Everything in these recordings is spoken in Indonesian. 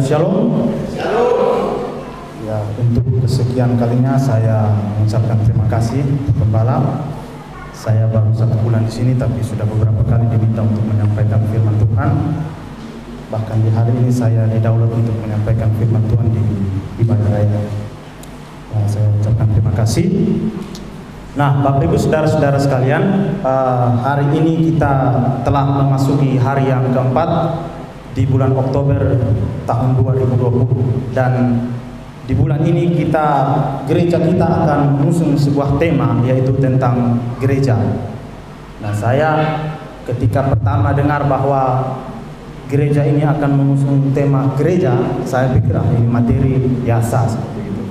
Shalom. Ya, untuk kesekian kalinya saya mengucapkan terima kasih Gembala. Saya baru 1 bulan di sini, tapi sudah beberapa kali diminta untuk menyampaikan firman Tuhan. Bahkan di hari ini saya didaulat untuk menyampaikan firman Tuhan di ibadah raya. Nah, saya ucapkan terima kasih. Nah, Bapak Ibu saudara-saudara sekalian, hari ini kita telah memasuki hari yang keempat di bulan Oktober tahun 2020, dan di bulan ini gereja kita akan mengusung sebuah tema, yaitu tentang gereja. Nah, saya ketika pertama dengar bahwa gereja ini akan mengusung tema gereja, saya pikir ini materi biasa seperti itu.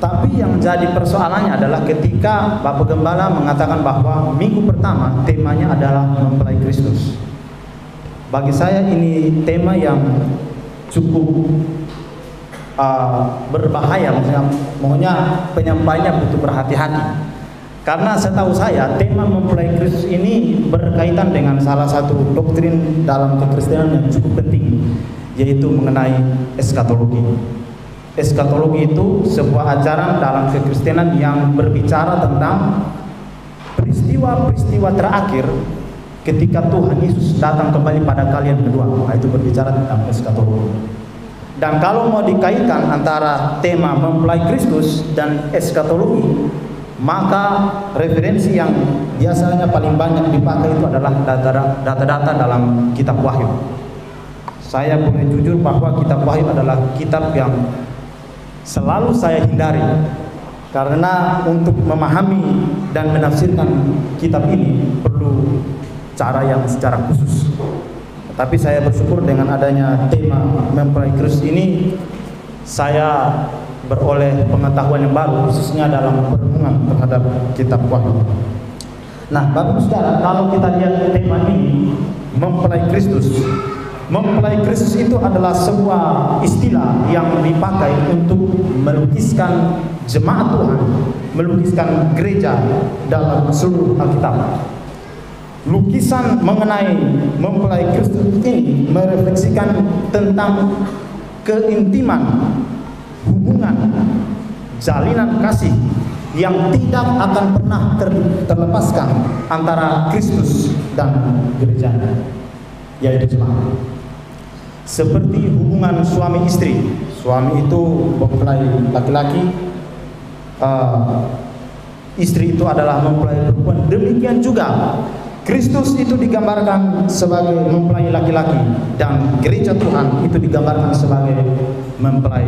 Tapi yang jadi persoalannya adalah ketika Bapak Gembala mengatakan bahwa minggu pertama temanya adalah mempelai Kristus. Bagi saya ini tema yang cukup berbahaya, maksudnya penyampainya butuh berhati-hati. Karena setahu saya tema mempelai Kristus ini berkaitan dengan salah satu doktrin dalam kekristenan yang cukup penting, yaitu mengenai eskatologi. Eskatologi itu sebuah ajaran dalam kekristenan yang berbicara tentang peristiwa-peristiwa terakhir ketika Tuhan Yesus datang kembali pada kali yang kedua. Nah, itu berbicara tentang eskatologi. Dan kalau mau dikaitkan antara tema mempelai Kristus dan eskatologi, maka referensi yang biasanya paling banyak dipakai itu adalah data-data dalam kitab Wahyu. Saya boleh jujur bahwa kitab Wahyu adalah kitab yang selalu saya hindari, karena untuk memahami dan menafsirkan kitab ini perlu cara yang secara khusus. Tapi saya bersyukur dengan adanya tema mempelai Kristus ini, saya beroleh pengetahuan yang baru, khususnya dalam perhubungan terhadap kitab Wahyu. Nah, Bapak Saudara, kalau kita lihat tema ini, mempelai Kristus. Mempelai Kristus itu adalah sebuah istilah yang dipakai untuk melukiskan jemaat Tuhan, melukiskan gereja dalam seluruh Alkitab. Lukisan mengenai mempelai Kristus ini merefleksikan tentang keintiman, hubungan, jalinan kasih yang tidak akan pernah terlepaskan antara Kristus dan gerejanya, yaitu jemaat. Seperti hubungan suami istri, suami itu mempelai laki-laki, istri itu adalah mempelai perempuan. Demikian juga Kristus itu digambarkan sebagai mempelai laki-laki, dan gereja Tuhan itu digambarkan sebagai mempelai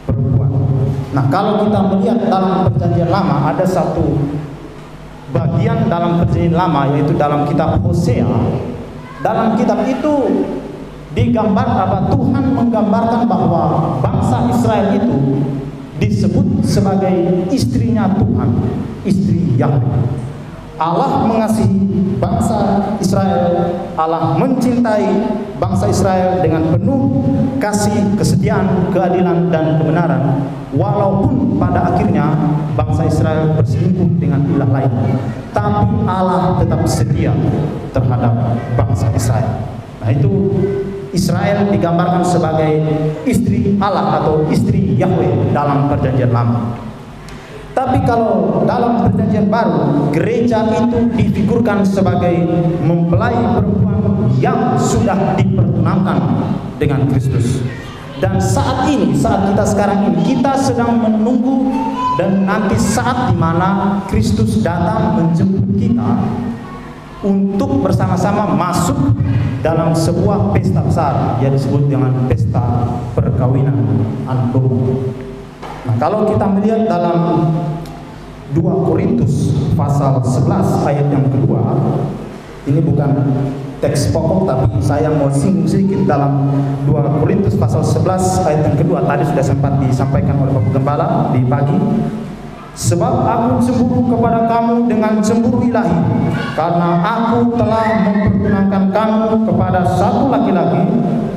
perempuan. Nah, kalau kita melihat dalam Perjanjian Lama, ada satu bagian dalam Perjanjian Lama, yaitu dalam kitab Hosea. Dalam kitab itu Tuhan menggambarkan bahwa bangsa Israel itu disebut sebagai istrinya Tuhan, istri Yahweh. Allah mengasihi bangsa Israel, Allah mencintai bangsa Israel dengan penuh kasih, kesetiaan, keadilan, dan kebenaran, walaupun pada akhirnya bangsa Israel berselingkuh dengan ilah lain, tapi Allah tetap setia terhadap bangsa Israel. Nah, itu Israel digambarkan sebagai istri Allah atau istri Yahweh dalam Perjanjian Lama. Tapi kalau dalam Perjanjian Baru, gereja itu difigurkan sebagai mempelai perempuan yang sudah dipertunangkan dengan Kristus. Dan saat ini, saat kita sekarang ini, kita sedang menunggu dan nanti saat dimana Kristus datang menjemput kita untuk bersama-sama masuk dalam sebuah pesta besar yang disebut dengan pesta perkawinan anak domba. Nah, kalau kita melihat dalam 2 Korintus pasal 11 ayat yang kedua, ini bukan teks pokok, tapi saya mau singgung sedikit dalam 2 Korintus pasal 11 ayat yang kedua. Tadi sudah sempat disampaikan oleh Bapak Gembala di pagi. Sebab aku cemburu kepada kamu dengan cemburu ilahi, karena aku telah mempertunangkan kamu kepada satu laki-laki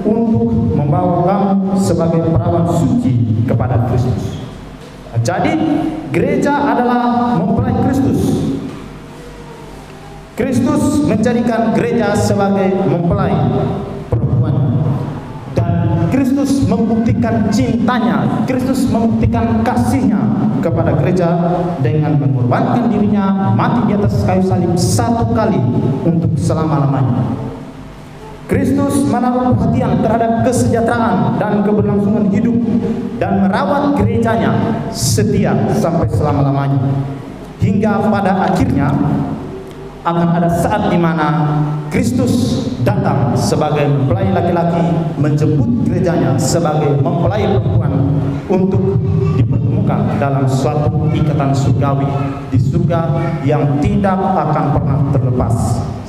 untuk membawa kamu sebagai perawan suci kepada Kristus. Jadi gereja adalah mempelai Kristus. Kristus menjadikan gereja sebagai mempelai perempuan, dan Kristus membuktikan cintanya, Kristus membuktikan kasihnya kepada gereja dengan mengorbankan dirinya mati di atas kayu salib satu kali untuk selama-lamanya. Kristus menaruh perhatian terhadap kesejahteraan dan keberlangsungan hidup dan merawat gerejanya setia sampai selama-lamanya. Hingga pada akhirnya akan ada saat di mana Kristus datang sebagai mempelai laki-laki, menjemput gerejanya sebagai mempelai perempuan untuk dipertemukan dalam suatu ikatan surgawi di surga yang tidak akan pernah terlepas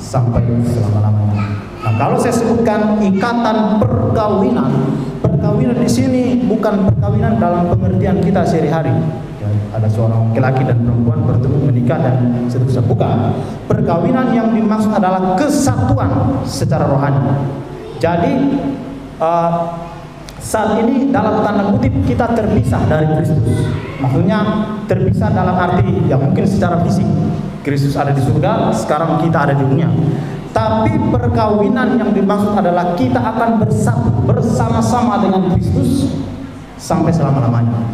sampai selama-lamanya. Nah, kalau saya sebutkan ikatan perkawinan, perkawinan di sini bukan perkawinan dalam pengertian kita sehari-hari. Ya, ada seorang laki-laki dan perempuan bertemu, menikah dan seterusnya. Bukan. Perkawinan yang dimaksud adalah kesatuan secara rohani. Jadi saat ini dalam tanda kutip kita terpisah dari Kristus. Maksudnya terpisah dalam arti ya mungkin secara fisik. Kristus ada di surga, sekarang kita ada di dunia. Tapi perkawinan yang dimaksud adalah kita akan bersatu bersama-sama dengan Kristus sampai selama-lamanya.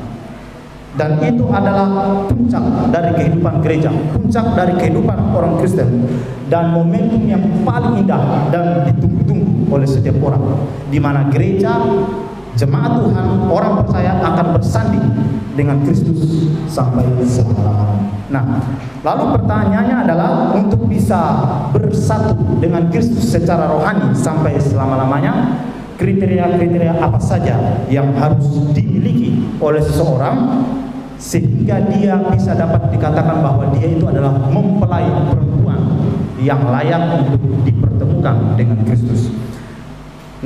Dan itu adalah puncak dari kehidupan gereja, puncak dari kehidupan orang Kristen, dan momentum yang paling indah dan ditunggu-tunggu oleh setiap orang, di mana gereja, jemaat Tuhan, orang percaya akan bersanding dengan Kristus sampai selama-lamanya. Nah, lalu pertanyaannya adalah untuk bisa bersatu dengan Kristus secara rohani sampai selama-lamanya, kriteria-kriteria apa saja yang harus dimiliki oleh seseorang sehingga dia bisa dapat dikatakan bahwa dia itu adalah mempelai perempuan yang layak untuk dipertemukan dengan Kristus.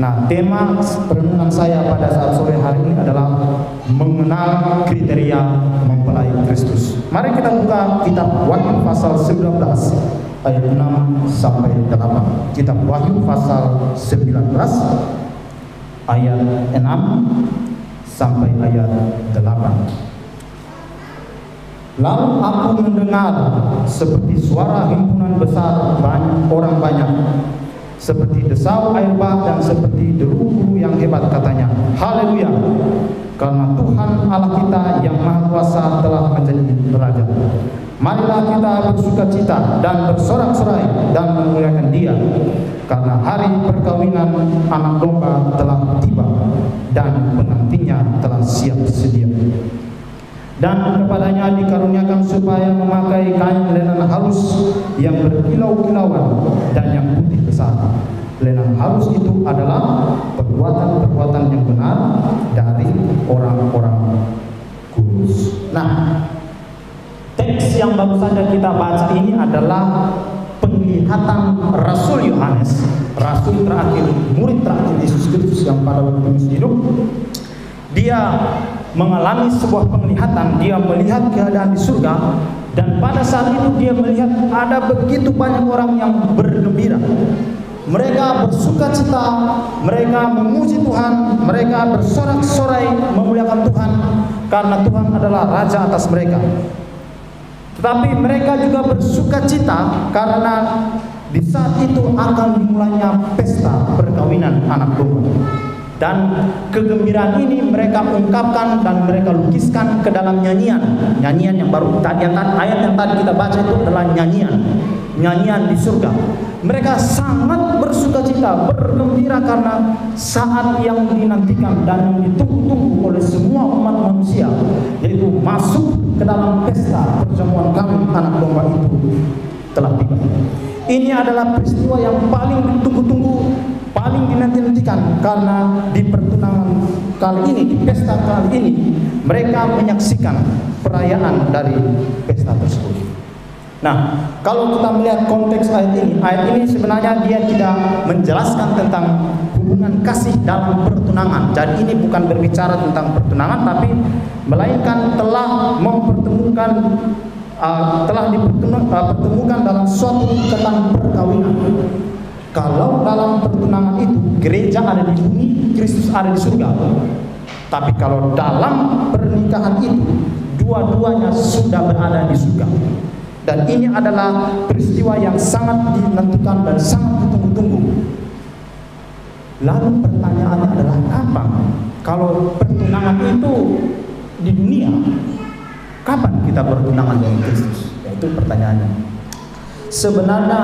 Nah, tema perenungan saya pada saat sore hari ini adalah mengenal kriteria mempelai Kristus. Mari kita buka kitab Wahyu pasal 19 ayat 6 sampai 8. Kitab Wahyu pasal 19 ayat 6 sampai ayat 8. Lalu aku mendengar seperti suara himpunan besar orang banyak, seperti desau air bah dan seperti deru guru yang hebat, katanya, haleluya, karena Tuhan Allah kita yang maha kuasa telah menjadi raja. Marilah kita bersukacita dan bersorak-sorai dan memuliakan Dia, karena hari perkawinan anak domba telah tiba dan pengantinnya telah siap sedia. Dan kepadanya dikaruniakan supaya memakai kain lenan halus yang berkilau-kilauan dan yang putih besar. Lenan halus itu adalah perbuatan-perbuatan yang benar dari orang-orang kudus. Nah, teks yang baru saja kita baca ini adalah penglihatan Rasul Yohanes, rasul terakhir, murid terakhir Yesus Kristus yang pada waktu masih hidup. Dia mengalami sebuah penglihatan, dia melihat keadaan di surga, dan pada saat itu dia melihat ada begitu banyak orang yang bergembira. Mereka bersukacita, mereka memuji Tuhan, mereka bersorak-sorai memuliakan Tuhan karena Tuhan adalah raja atas mereka. Tetapi mereka juga bersukacita karena di saat itu akan dimulainya pesta perkawinan anak domba. Dan kegembiraan ini mereka ungkapkan dan mereka lukiskan ke dalam nyanyian. Nyanyian yang baru tadi, ayat yang tadi kita baca itu adalah nyanyian di surga. Mereka sangat bersukacita, bergembira karena saat yang dinantikan dan yang ditunggu-tunggu oleh semua umat manusia, yaitu masuk ke dalam pesta perjamuan kami anak domba itu telah tiba. Ini adalah peristiwa yang paling ditunggu-tunggu, paling dinanti-nantikan, karena di pertunangan kali ini, di pesta kali ini, mereka menyaksikan perayaan dari pesta tersebut. Nah, kalau kita melihat konteks ayat ini sebenarnya dia tidak menjelaskan tentang hubungan kasih dalam pertunangan. Jadi ini bukan berbicara tentang pertunangan, tapi melainkan telah mempertemukan, telah dipertemukan dalam suatu ikatan perkawinan. Kalau dalam pertunangan itu gereja ada di bumi, Kristus ada di surga. Tapi kalau dalam pernikahan itu dua-duanya sudah berada di surga. Dan ini adalah peristiwa yang sangat dinantikan dan sangat ditunggu-tunggu. Lalu pertanyaannya adalah kapan Kalau pertunangan itu di dunia, kapan kita bertunangan dengan Kristus? Ya, itu pertanyaannya. Sebenarnya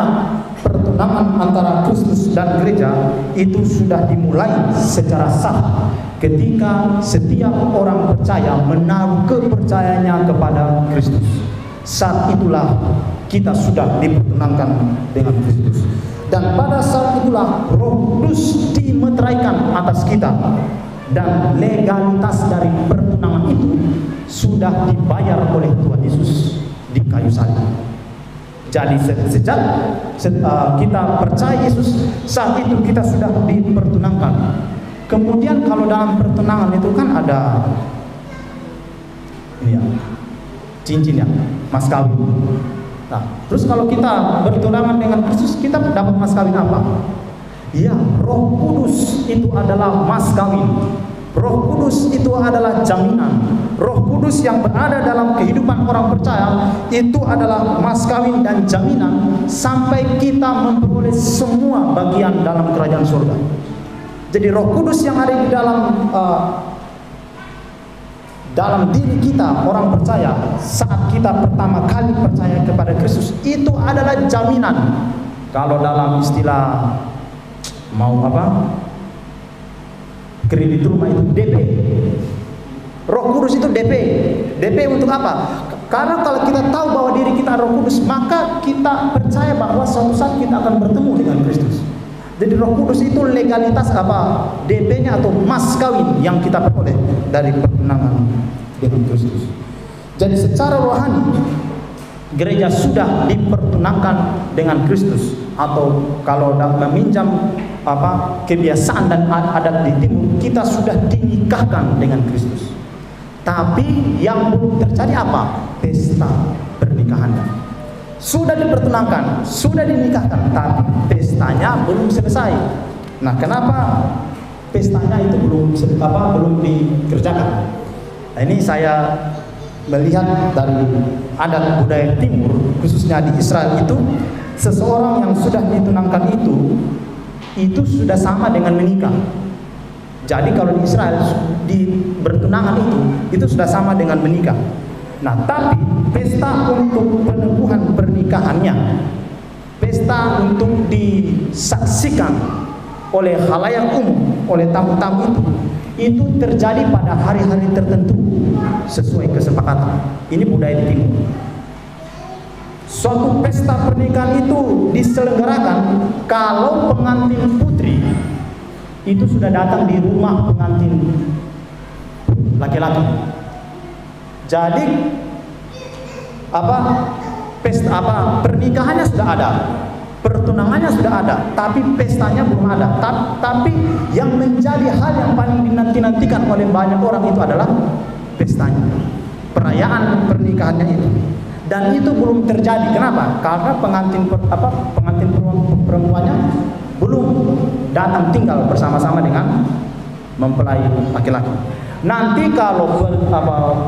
pertunangan antara Kristus dan gereja itu sudah dimulai secara sah ketika setiap orang percaya menaruh kepercayaannya kepada Kristus. Saat itulah kita sudah dipertunangkan dengan Kristus. Dan pada saat itulah Roh Kudus dimeteraikan atas kita. Dan legalitas dari pertunangan itu sudah dibayar oleh Tuhan Yesus di kayu salib. Jadi sejak kita percaya Yesus, saat itu kita sudah dipertunangkan. Kemudian kalau dalam pertunangan itu kan ada ini ya, cincin ya, mas kawin. Nah, terus kalau kita bertunangan dengan Kristus, kita dapat mas kawin apa? Ya, Roh Kudus itu adalah mas kawin. Roh Kudus itu adalah jaminan. Roh Kudus yang berada dalam kehidupan orang percaya itu adalah mas kawin dan jaminan sampai kita memperoleh semua bagian dalam kerajaan surga. Jadi Roh Kudus yang ada di dalam diri kita orang percaya saat kita pertama kali percaya kepada Kristus itu adalah jaminan. Kalau dalam istilah mau apa? Kredit rumah itu DP. Roh Kudus itu DP. DP untuk apa? Karena kalau kita tahu bahwa diri kita Roh Kudus, maka kita percaya bahwa suatu saat kita akan bertemu dengan Kristus. Jadi Roh Kudus itu legalitas apa? DP-nya atau mas kawin yang kita peroleh dari pertunangan dengan Kristus. Jadi secara rohani gereja sudah dipertunangkan dengan Kristus, atau kalau meminjam kebiasaan dan adat di timur, kita sudah dinikahkan dengan Kristus. Tapi yang belum terjadi apa? Pesta pernikahannya. Sudah dipertunangkan, sudah dinikahkan, tapi pestanya belum selesai. Nah, kenapa pestanya itu belum dikerjakan? Nah, ini saya melihat dari adat budaya timur, khususnya di Israel itu, seseorang yang sudah ditunangkan itu sudah sama dengan menikah. Jadi kalau di Israel bertunangan itu sudah sama dengan menikah. Nah, tapi pesta untuk peneguhan pernikahannya, pesta untuk disaksikan oleh khalayak umum, oleh tamu-tamu itu terjadi pada hari-hari tertentu sesuai kesepakatan. Ini budaya di timur. Suatu pesta pernikahan itu diselenggarakan kalau pengantin putri itu sudah datang di rumah pengantin laki-laki. Jadi pernikahannya sudah ada, pertunangannya sudah ada, tapi pestanya belum ada. Tapi yang menjadi hal yang paling dinanti-nantikan oleh banyak orang itu adalah pestanya, perayaan pernikahannya itu. Dan itu belum terjadi. Kenapa? Karena pengantin perempuannya belum datang tinggal bersama-sama dengan mempelai laki-laki. Nanti kalau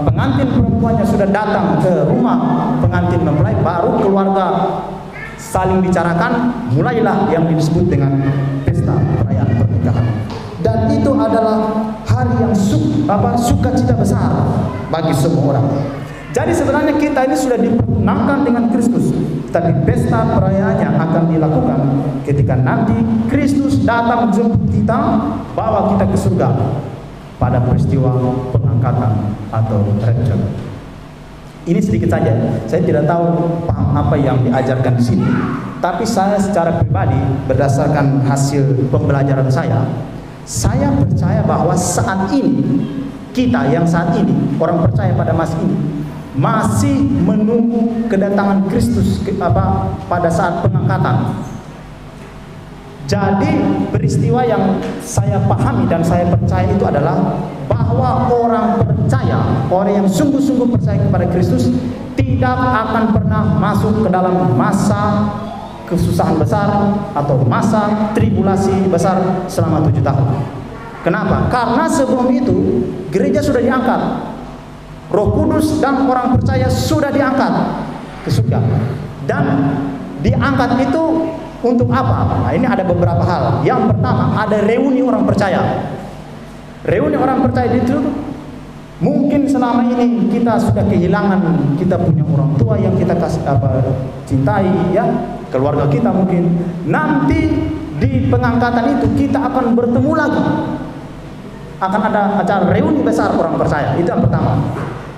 pengantin perempuannya sudah datang ke rumah pengantin mempelai, baru keluarga saling bicarakan, mulailah yang disebut dengan pesta perayaan pernikahan. Dan itu adalah hari yang sukacita besar bagi semua orang. Jadi sebenarnya kita ini sudah dipertunangkan dengan Kristus, tapi pesta perayaannya akan dilakukan ketika nanti Kristus datang menjemput kita, bawa kita ke surga pada peristiwa pengangkatan atau rapture. Ini sedikit saja. Saya tidak tahu paham apa yang diajarkan di sini, tapi saya secara pribadi berdasarkan hasil pembelajaran saya percaya bahwa saat ini kita yang saat ini orang percaya pada masa ini masih menunggu kedatangan Kristus pada saat pengangkatan. Jadi peristiwa yang saya pahami dan saya percaya itu adalah bahwa orang percaya, orang yang sungguh-sungguh percaya kepada Kristus tidak akan pernah masuk ke dalam masa kesusahan besar atau masa tribulasi besar selama 7 tahun. Kenapa? Karena sebelum itu gereja sudah diangkat, Roh Kudus dan orang percaya sudah diangkat ke surga. Dan diangkat itu untuk apa? Nah, ini ada beberapa hal. Yang pertama, ada reuni orang percaya. Reuni orang percaya itu mungkin selama ini kita sudah kehilangan kita punya orang tua yang kita kasih cintai, ya, keluarga kita mungkin. Nanti di pengangkatan itu kita akan bertemu lagi. Akan ada acara reuni besar orang percaya. Itu yang pertama.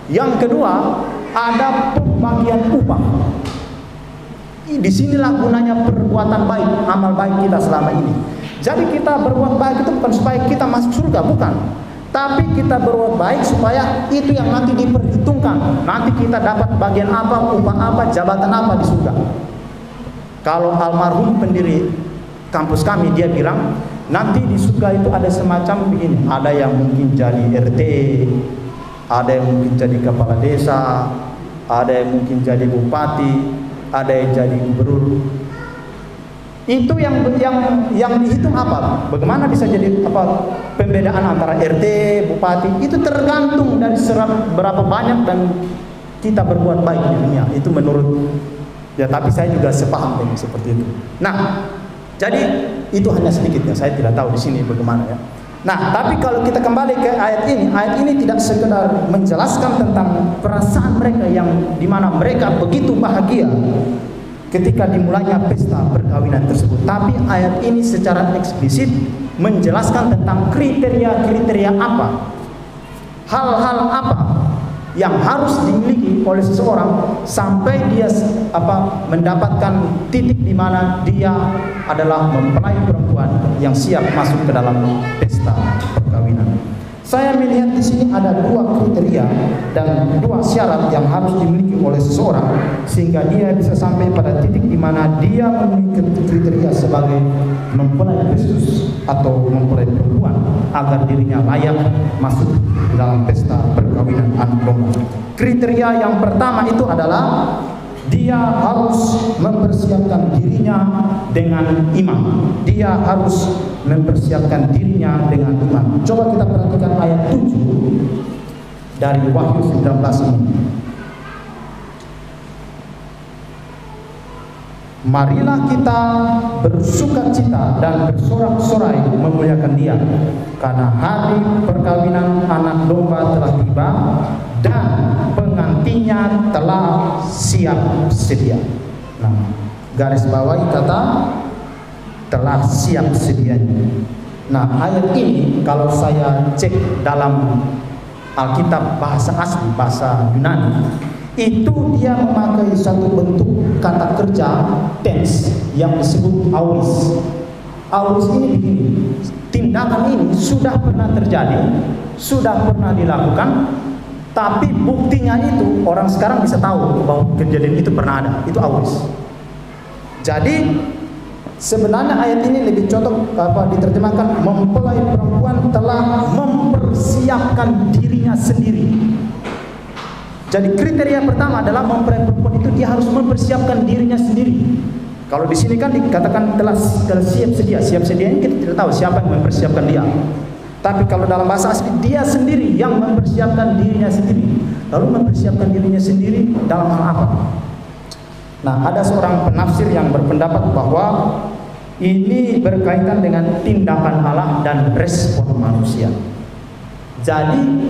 Yang kedua, ada pembagian upah. Disinilah gunanya perbuatan baik, amal baik kita selama ini. Jadi kita berbuat baik itu bukan supaya kita masuk surga, bukan. Tapi kita berbuat baik supaya itu yang nanti diperhitungkan. Nanti kita dapat bagian apa, upah apa, jabatan apa di surga. Kalau almarhum pendiri kampus kami, dia bilang nanti di surga itu ada semacam begini. Ada yang mungkin jadi RT, ada yang mungkin jadi kepala desa, ada yang mungkin jadi bupati, ada yang jadi gubernur. Itu yang dihitung apa? Bagaimana bisa jadi apa pembedaan antara RT, bupati? Itu tergantung dari berapa banyak dan kita berbuat baik di dunia. Itu menurut ya, tapi saya juga sepaham dengan seperti itu. Nah, jadi itu hanya sedikit ya. Saya tidak tahu di sini bagaimana ya. Nah, tapi kalau kita kembali ke ayat ini tidak sekedar menjelaskan tentang perasaan mereka yang dimana mereka begitu bahagia ketika dimulainya pesta perkawinan tersebut. Tapi ayat ini secara eksplisit menjelaskan tentang kriteria-kriteria apa, hal-hal apa yang harus dimiliki oleh seseorang sampai dia mendapatkan titik di mana dia adalah mempelai perempuan yang siap masuk ke dalam pesta perkawinan. Saya melihat di sini ada dua kriteria dan dua syarat yang harus dimiliki oleh seseorang sehingga dia bisa sampai pada titik di mana dia memiliki kriteria sebagai mempelai Kristus atau mempelai perempuan agar dirinya layak masuk dalam pesta perkawinan anak domba. Kriteria yang pertama itu adalah dia harus mempersiapkan dirinya dengan iman. Dia harus mempersiapkan dirinya dengan iman. Coba kita perhatikan ayat 7 dari Wahyu 19 ini. Marilah kita bersukacita dan bersorak-sorai memuliakan Dia, karena hari perkawinan anak domba telah tiba dan pengantinnya telah siap sedia. Nah, garis bawahi kata telah siap sedianya. Nah, ayat ini kalau saya cek dalam Alkitab bahasa asli, bahasa Yunani, itu dia memakai satu bentuk kata kerja tense yang disebut auris. Auris ini begini, tindakan ini sudah pernah terjadi, sudah pernah dilakukan, tapi buktinya itu orang sekarang bisa tahu bahwa kejadian itu pernah ada. Itu auris. Jadi sebenarnya ayat ini lebih cocok diterjemahkan mempelai perempuan telah mempersiapkan dirinya sendiri. Jadi kriteria pertama adalah mempelai perempuan itu dia harus mempersiapkan dirinya sendiri. Kalau di sini kan dikatakan telah siap sedia. Siap sedia ini kita tidak tahu siapa yang mempersiapkan dia. Tapi kalau dalam bahasa asli dia sendiri yang mempersiapkan dirinya sendiri. Lalu mempersiapkan dirinya sendiri dalam hal apa? Nah, ada seorang penafsir yang berpendapat bahwa ini berkaitan dengan tindakan Allah dan respon manusia. Jadi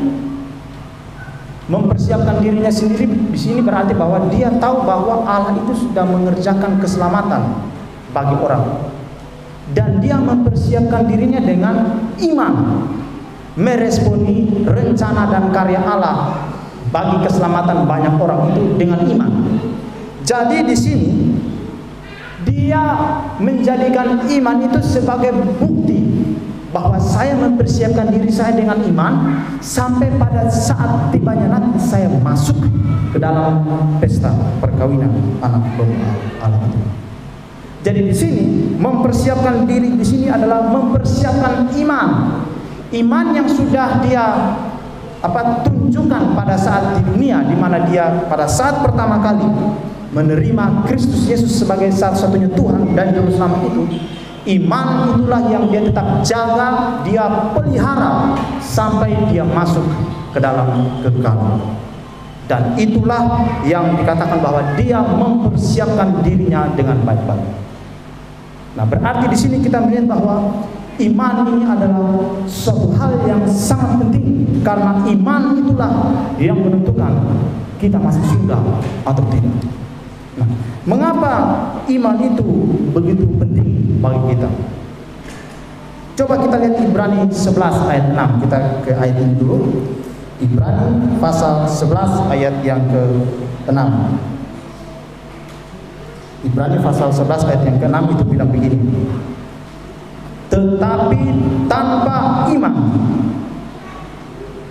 mempersiapkan dirinya sendiri di sini berarti bahwa dia tahu bahwa Allah itu sudah mengerjakan keselamatan bagi orang. Dan dia mempersiapkan dirinya dengan iman, meresponi rencana dan karya Allah bagi keselamatan banyak orang itu dengan iman. Jadi di sini dia menjadikan iman itu sebagai bukti bahwa saya mempersiapkan diri saya dengan iman sampai pada saat tibanya nanti saya masuk ke dalam pesta perkawinan anak domba Allah. Jadi di sini mempersiapkan diri di sini adalah mempersiapkan iman. Iman yang sudah dia tunjukkan pada saat di dunia, di mana dia pada saat pertama kali menerima Kristus Yesus sebagai satu-satunya Tuhan dan Juru Selamat itu. Iman itulah yang dia tetap jaga, dia pelihara sampai dia masuk ke dalam kekekalan. Dan itulah yang dikatakan bahwa dia mempersiapkan dirinya dengan baik-baik. Nah, berarti di sini kita melihat bahwa iman ini adalah suatu hal yang sangat penting, karena iman itulah yang menentukan kita masuk surga atau tidak. Nah, mengapa iman itu begitu penting bagi kita? Coba kita lihat Ibrani 11 ayat 6. Kita ke ayat ini dulu. Ibrani pasal 11 ayat yang ke-6. Ibrani pasal 11 ayat yang ke-6 itu bilang begini. Tetapi tanpa iman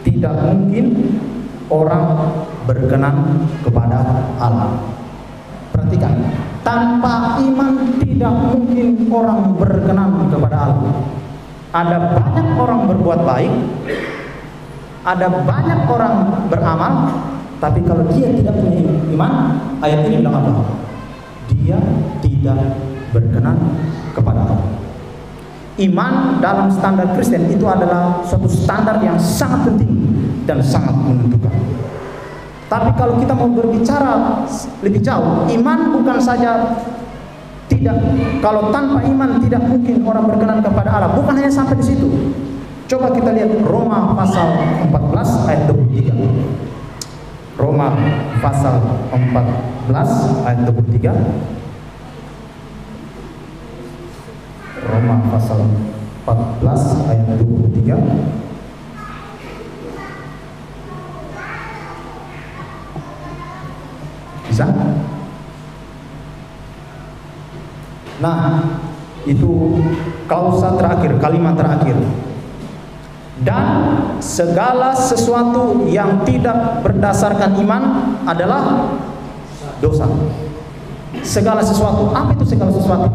tidak mungkin orang berkenan kepada Allah. Perhatikan, tanpa iman tidak mungkin orang berkenan kepada Allah. Ada banyak orang berbuat baik, ada banyak orang beramal, tapi kalau dia tidak punya iman, ayat ini bilang apa? Dia tidak berkenan kepada Allah. Iman dalam standar Kristen itu adalah suatu standar yang sangat penting dan sangat menentukan. Tapi kalau kita mau berbicara lebih jauh, iman bukan saja tidak, kalau tanpa iman tidak mungkin orang berkenan kepada Allah, bukan hanya sampai di situ. Coba kita lihat Roma pasal 14 ayat 23. Roma pasal 14 ayat 23. Roma pasal 14 ayat 23. Bisa? Nah, itu klausa terakhir, kalimat terakhir. Dan segala sesuatu yang tidak berdasarkan iman adalah dosa. Segala sesuatu, apa itu segala sesuatu?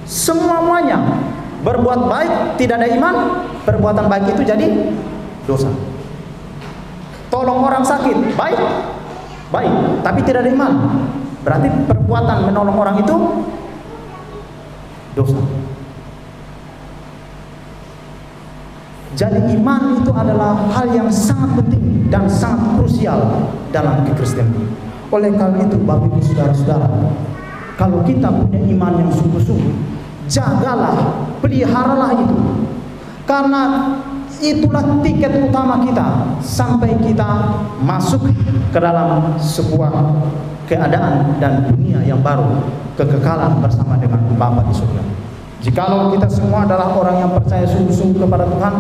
Semuanya. Berbuat baik tidak ada iman, perbuatan baik itu jadi dosa. Tolong orang sakit, baik, baik, tapi tidak ada iman, berarti perbuatan menolong orang itu dosa. Jadi iman itu adalah hal yang sangat penting dan sangat krusial dalam kekristenan. Oleh karena itu, Bapak Ibu saudara-saudara, kalau kita punya iman yang sungguh-sungguh, jagalah, peliharalah itu, karena itulah tiket utama kita sampai kita masuk ke dalam sebuah keadaan dan dunia yang baru, kekekalan bersama dengan Bapa di surga. Jikalau kita semua adalah orang yang percaya sungguh-sungguh kepada Tuhan,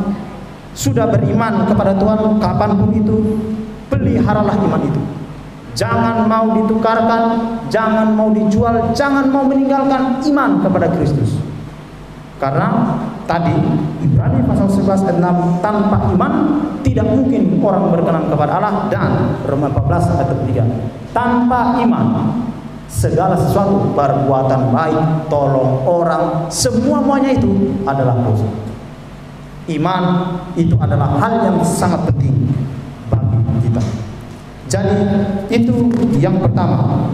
sudah beriman kepada Tuhan, kapanpun itu, peliharalah iman itu. Jangan mau ditukarkan, jangan mau dijual, jangan mau meninggalkan iman kepada Kristus. Karena tadi Ibrani pasal 11 ayat 6, tanpa iman tidak mungkin orang berkenan kepada Allah, dan Roma 14 ayat 3, tanpa iman segala sesuatu, perbuatan baik, tolong orang, semuanya itu adalah dosa. Iman itu adalah hal yang sangat penting bagi kita. Jadi itu yang pertama.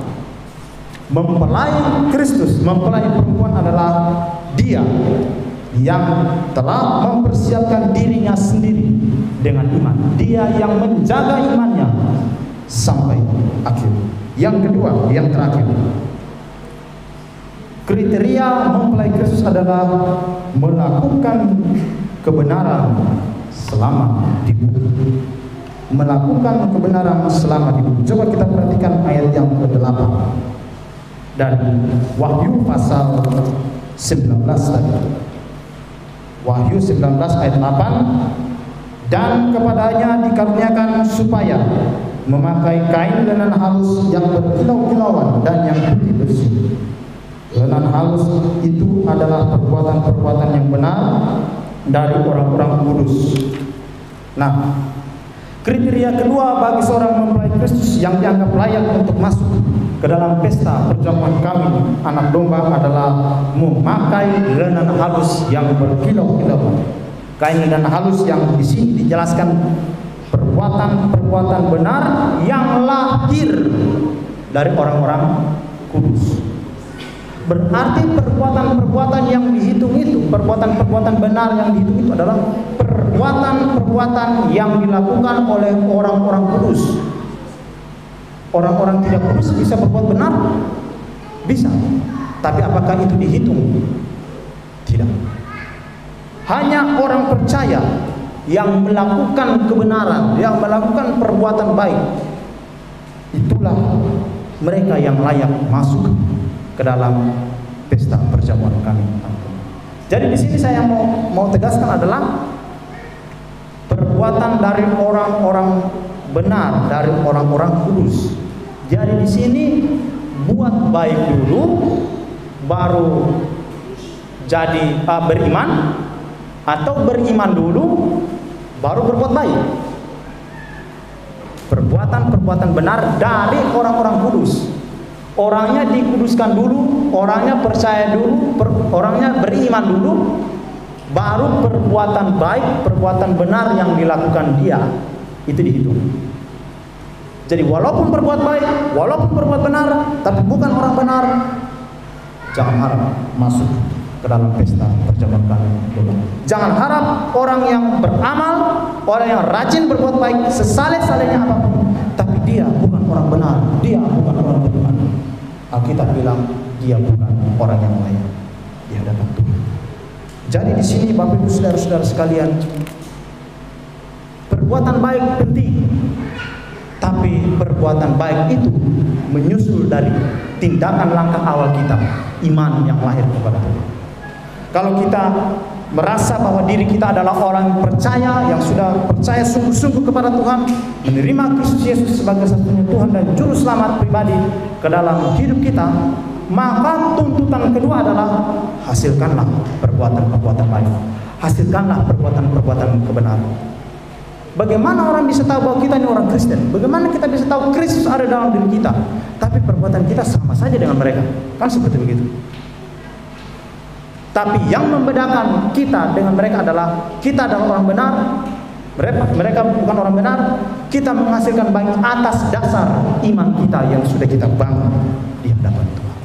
Mempelai Kristus, mempelai perempuan adalah dia yang telah mempersiapkan dirinya sendiri dengan iman. Dia yang menjaga imannya sampai akhir. Yang kedua, yang terakhir, kriteria mempelai Kristus adalah melakukan kebenaran selama di bumi. Melakukan kebenaran selama di bumi. Coba kita perhatikan ayat yang ke-8 dari Wahyu pasal 19 tadi. Wahyu 19 ayat 8, dan kepadanya dikaruniakan supaya memakai kain lenan halus yang berkilau-kilauan dan yang putih bersih. Lenan halus itu adalah perbuatan-perbuatan yang benar dari orang-orang kudus. Nah, kriteria kedua bagi seorang mempelai Kristus yang dianggap layak untuk masuk ke dalam pesta perjamuan kami anak domba adalah memakai lenan halus yang berkilau-kilauan. Kain lenan halus yang di sini dijelaskan perbuatan-perbuatan benar yang lahir dari orang-orang kudus. Berarti perbuatan-perbuatan yang dihitung itu, perbuatan-perbuatan benar yang dihitung itu adalah perbuatan-perbuatan yang dilakukan oleh orang-orang kudus. Orang-orang tidak kudus bisa berbuat benar? Bisa. Tapi apakah itu dihitung? Tidak. Hanya orang percaya yang melakukan kebenaran, yang melakukan perbuatan baik, itulah mereka yang layak masuk ke dalam pesta perjamuan kami. Jadi di sini saya mau tegaskan adalah perbuatan dari orang-orang benar, dari orang-orang kudus. Jadi di sini buat baik dulu, baru jadi beriman, atau beriman dulu baru berbuat baik. Perbuatan-perbuatan benar dari orang-orang kudus. Orangnya dikuduskan dulu, orangnya percaya dulu, orangnya beriman dulu, baru perbuatan baik, perbuatan benar yang dilakukan dia itu dihitung. Jadi walaupun berbuat baik, walaupun berbuat benar, tapi bukan orang benar, jangan harap masuk ke dalam pesta perjamuan kami. Jangan harap orang yang beramal, orang yang rajin berbuat baik, sesaleh-salehnya apapun, tapi dia bukan orang benar, dia bukan orang beriman, Alkitab bilang dia bukan orang yang layak di hadapan Tuhan. Jadi di sini Bapak Ibu saudara-saudara sekalian, perbuatan baik penting, tapi perbuatan baik itu menyusul dari tindakan langkah awal kita, iman yang lahir kepada Tuhan. Kalau kita merasa bahwa diri kita adalah orang percaya, yang sudah percaya sungguh-sungguh kepada Tuhan, menerima Kristus Yesus sebagai satunya Tuhan dan Juru Selamat pribadi ke dalam hidup kita, maka tuntutan kedua adalah hasilkanlah perbuatan-perbuatan baik, hasilkanlah perbuatan-perbuatan kebenaran. Bagaimana orang bisa tahu bahwa kita ini orang Kristen? Bagaimana kita bisa tahu Kristus ada dalam diri kita, tapi perbuatan kita sama saja dengan mereka? Kan seperti begitu. Tapi yang membedakan kita dengan mereka adalah kita adalah orang benar, mereka bukan orang benar. Kita menghasilkan baik atas dasar iman kita yang sudah kita bangun di hadapan Tuhan.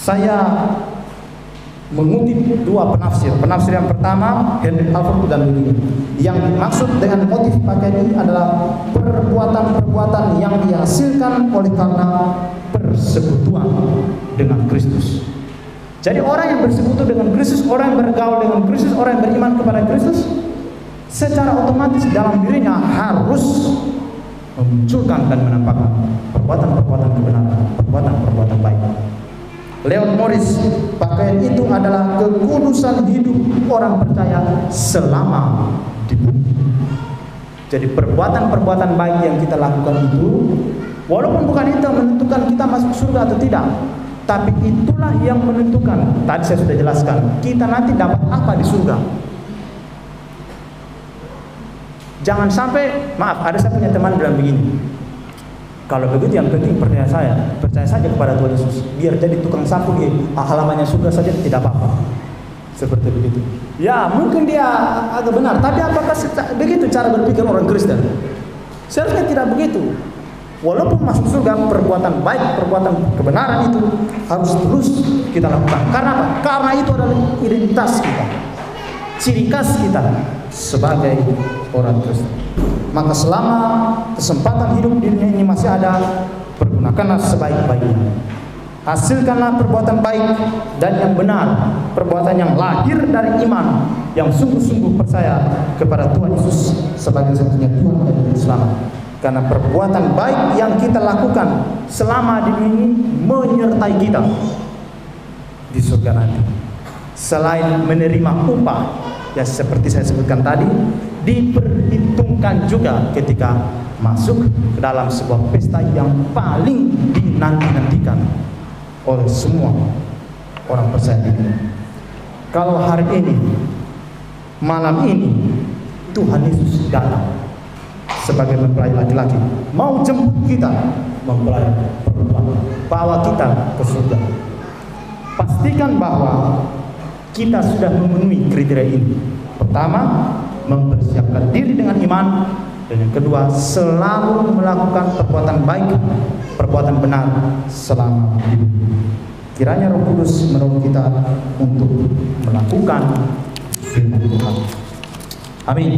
Saya mengutip dua penafsir. Penafsir yang pertama Henry Alford dan Lilly. Yang dimaksud dengan motif pakaian ini adalah perbuatan-perbuatan yang dihasilkan oleh karena persekutuan dengan Kristus. Jadi orang yang bersekutu dengan Kristus, orang yang bergaul dengan Kristus, orang yang beriman kepada Kristus, secara otomatis dalam dirinya harus memunculkan dan menampakkan perbuatan-perbuatan kebenaran, perbuatan-perbuatan baik. Leon Morris, pakaian itu adalah kekudusan hidup orang percaya selama di bumi. Jadi perbuatan-perbuatan baik yang kita lakukan itu, walaupun bukan itu menentukan kita masuk surga atau tidak, tapi itulah yang menentukan. Tadi saya sudah jelaskan, kita nanti dapat apa di surga. Jangan sampai, maaf, ada saya punya teman bilang begini, kalau begitu yang penting percaya saja kepada Tuhan Yesus, biar jadi tukang sapu di halamannya surga saja tidak apa-apa. Seperti begitu. Ya mungkin dia agak benar, tapi apakah begitu cara berpikir orang Kristen? Seharusnya tidak begitu. Walaupun masuk surga, perbuatan baik, perbuatan kebenaran itu harus terus kita lakukan. Karena apa? Karena itu adalah identitas kita, ciri khas kita sebagai orang Kristen. Maka selama kesempatan hidup di dunia ini masih ada, pergunakanlah sebaik-baiknya. Hasilkanlah perbuatan baik dan yang benar, perbuatan yang lahir dari iman, yang sungguh-sungguh percaya kepada Tuhan Yesus sebagai satunya Tuhan dan Juru Selamat. Karena perbuatan baik yang kita lakukan selama di dunia ini menyertai kita di surga nanti. Selain menerima upah, ya seperti saya sebutkan tadi, diperhitungkan juga ketika masuk ke dalam sebuah pesta yang paling dinanti-nantikan oleh semua orang percaya di dunia. Kalau hari ini, malam ini, Tuhan Yesus datang sebagai mempelai laki-laki, mau jemput kita mempelai perempuan, bawa kita ke surga. Pastikan bahwa kita sudah memenuhi kriteria ini. Pertama, mempersiapkan diri dengan iman, dan yang kedua, selalu melakukan perbuatan baik, perbuatan benar selama hidup. Kiranya Roh Kudus menolong kita untuk melakukan firman Tuhan. Amin.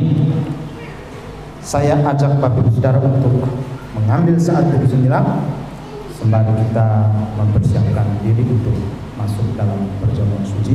Saya ajak Bapak Ibu Saudara untuk mengambil saat teduh sejenak sembari kita mempersiapkan diri untuk masuk dalam perjamuan suci.